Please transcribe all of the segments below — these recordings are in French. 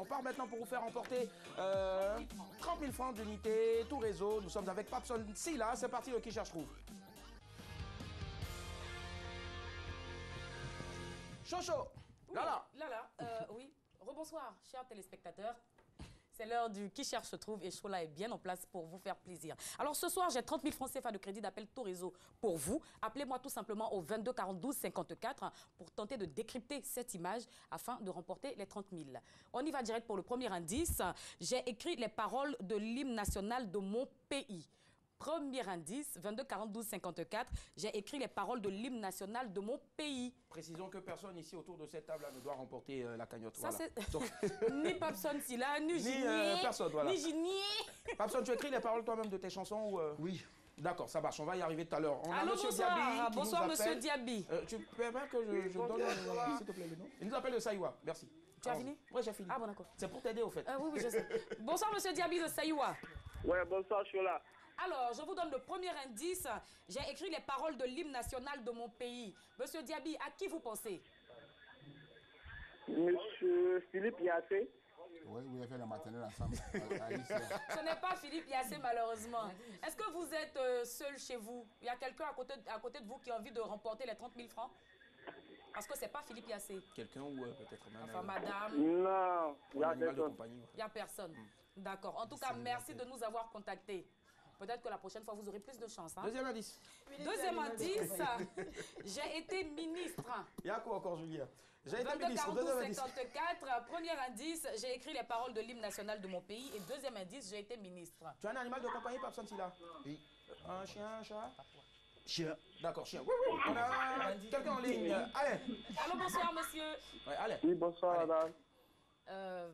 On part maintenant pour vous faire remporter 30 000 francs d'unité, tout réseau. Nous sommes avec Papson Silla. C'est parti, le qui cherche trouve. Chocho. Oui, Lala. Oui. Rebonsoir, chers téléspectateurs. C'est l'heure du qui cherche trouve et Chola est bien en place pour vous faire plaisir. Alors ce soir, j'ai 30 000 francs CFA de crédit d'appel tout réseau pour vous. Appelez-moi tout simplement au 22 42 54 pour tenter de décrypter cette image afin de remporter les 30 000. On y va direct pour le premier indice. J'ai écrit les paroles de l'hymne national de mon pays. Premier indice, 22 42 54, j'ai écrit les paroles de l'hymne national de mon pays. Précisons que personne ici autour de cette table ne doit remporter la cagnotte. Ça, voilà. c'est... ni Papson Silla, ni Ginier, personne, voilà. ni Ginier. Papson, tu écris les paroles toi-même de tes chansons ou Oui. D'accord, ça marche, on va y arriver tout à l'heure. Allô, bonsoir. Bonsoir, monsieur Diaby. Tu permets que je donne, s'il te plaît, le nom? Il nous appelle le Saïwa, merci. Tu as fini? Oui, j'ai fini. Ah bon, d'accord. C'est pour t'aider, au fait. Oui, je sais. Bonsoir, monsieur Diaby de Saïwa. Ouais, bonsoir, je suis là. Alors, je vous donne le premier indice. J'ai écrit les paroles de l'hymne national de mon pays. Monsieur Diaby, à qui vous pensez? Monsieur Philippe Yassé. Oui, vous avez fait la maternelle ensemble. Ce n'est pas Philippe Yassé, malheureusement. Est-ce que vous êtes seul chez vous? Il y a quelqu'un à côté de vous qui a envie de remporter les 30 000 francs? Parce que ce n'est pas Philippe Yassé. Quelqu'un ou peut-être même... Enfin, madame. Non, il y a animal de personne. compagnie. Il n'y a personne. D'accord. En tout cas, merci de nous avoir contactés. Peut-être que la prochaine fois, vous aurez plus de chance. Hein? Deuxième indice. Deuxième indice, j'ai été ministre. Il y a quoi encore, Julien? J'ai été 22 ministre. 42 Deuxième indice. 54. Premier indice, j'ai écrit les paroles de l'hymne national de mon pays. Et deuxième indice, j'ai été ministre. Tu as un animal de compagnie, Papson Silla? Oui. Un chien, un chat? Chien. D'accord, chien. Oui, oui. On a quelqu'un en ligne. Allez. Allô, bonsoir, monsieur. Ouais, allez. Oui, bonsoir, madame.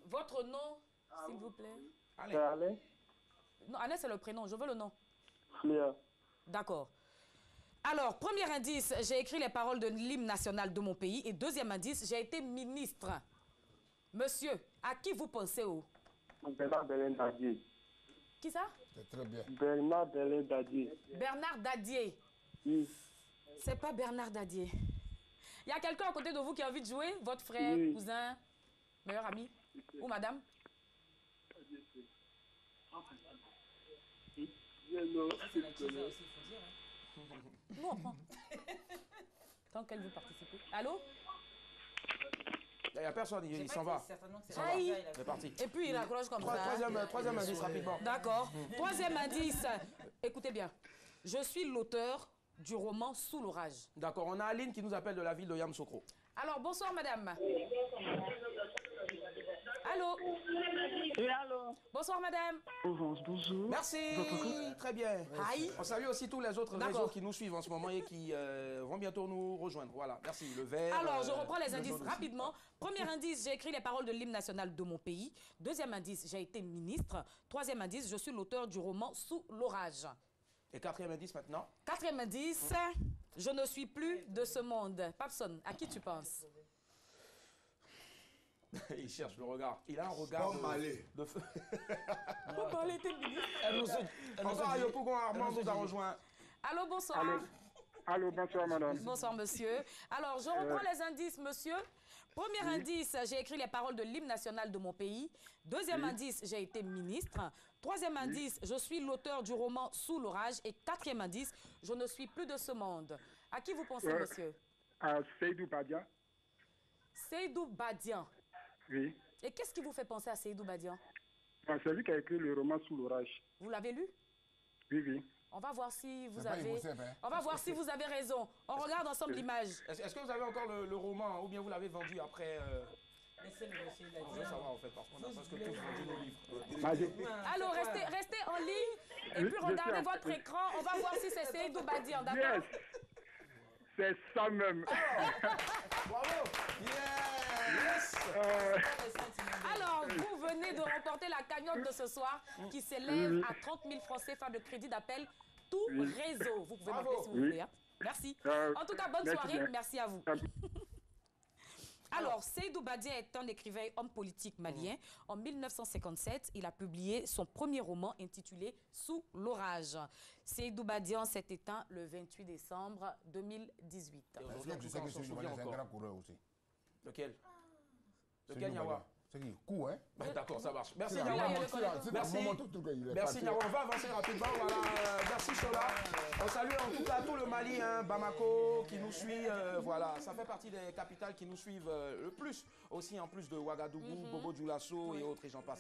Votre nom, s'il vous plaît? Allez. C'est Alain. Non, Alain, c'est le prénom. Je veux le nom. Fléa. D'accord. Alors, premier indice, j'ai écrit les paroles de l'hymne national de mon pays. Et deuxième indice, j'ai été ministre. Monsieur, à qui vous pensez? Bernard Belin Dadier. Qui ça? C'est très bien. Bernard Belin Dadier. Bernard Dadier. Oui. C'est pas Bernard Dadier. Il y a quelqu'un à côté de vous qui a envie de jouer? Votre frère, Oui. cousin, meilleur ami? Ou madame? Nous, on prend. Tant qu'elle veut participer. Allô? Il n'y a personne, il s'en va. Aïe. C'est parti. Et puis il accroche comme ça. Troisième indice, rapidement. D'accord. Troisième indice. Écoutez bien. Je suis l'auteur du roman Sous l'orage. D'accord, on a Aline qui nous appelle de la ville de Yamoussoukro. Alors, bonsoir madame. Allô? Oui, allô? Bonsoir madame. Bonjour. Merci, très bien. Aïe. On salue aussi tous les autres réseaux qui nous suivent en ce moment et qui vont bientôt nous rejoindre. Voilà, merci. Le vert. Alors, je reprends les indices rapidement. Premier indice, j'ai écrit les paroles de l'hymne national de mon pays. Deuxième indice, j'ai été ministre. Troisième indice, je suis l'auteur du roman Sous l'orage. Et quatrième indice maintenant. Quatrième indice, je ne suis plus de ce monde. Papson, à qui tu penses? Il cherche le regard. Il a un regard de feu. Bon parler, t'es ministre. Encore Ayopougon Armand nous a rejoint. Allô, bonsoir. Allô? Allô, bonsoir, madame. Bonsoir, monsieur. Alors, je reprends les indices, monsieur. Premier indice, j'ai écrit les paroles de l'hymne national de mon pays. Deuxième indice, j'ai été ministre. Troisième indice, je suis l'auteur du roman Sous l'orage. Et quatrième indice, je ne suis plus de ce monde. À qui vous pensez, monsieur? À Seydou Badian. Seydou Badian. Oui. Et qu'est-ce qui vous fait penser à Seydou Badian? C'est lui qui a écrit le roman Sous l'orage. Vous l'avez lu? Oui, oui. On va voir si vous pas avez... impossible, hein. On va voir si vous avez raison. On regarde ensemble l'image. Est-ce que vous avez encore le roman ou bien vous l'avez vendu après Laissez-le, monsieur, il a On veut savoir en fait parce qu'on a presque tous vendu nos livres. Alors, restez en ligne et puis regardez votre écran. On va voir si c'est Seydou Badian, d'accord? C'est ça même. Bravo! Yes! Alors, vous venez de remporter la cagnotte de ce soir qui s'élève à 30 000 francs CFA de crédit d'appel tout réseau. Vous pouvez m'appeler si vous voulez. Hein? Merci. En tout cas, bonne soirée. Merci à vous. Alors, Seydou Badian est un écrivain, homme politique malien. En 1957, il a publié son premier roman intitulé Sous l'orage. Seydou Badian s'est éteint le 28 décembre 2018. Est-ce que tu sais que c'est un grand coureur aussi? Lequel? Lequel, Yawa? C'est qui court, hein? D'accord, ça marche. Merci, C'est Niawan. la Merci. maman, tout le truc, il est Merci, parti. Niawan. On va avancer rapidement. Voilà. Merci, Chola. On salue en tout cas tout le Mali, hein, Bamako, qui nous suit. Voilà, ça fait partie des capitales qui nous suivent le plus. Aussi, en plus de Ouagadougou, Bobo Dioulasso et autres, et j'en passe.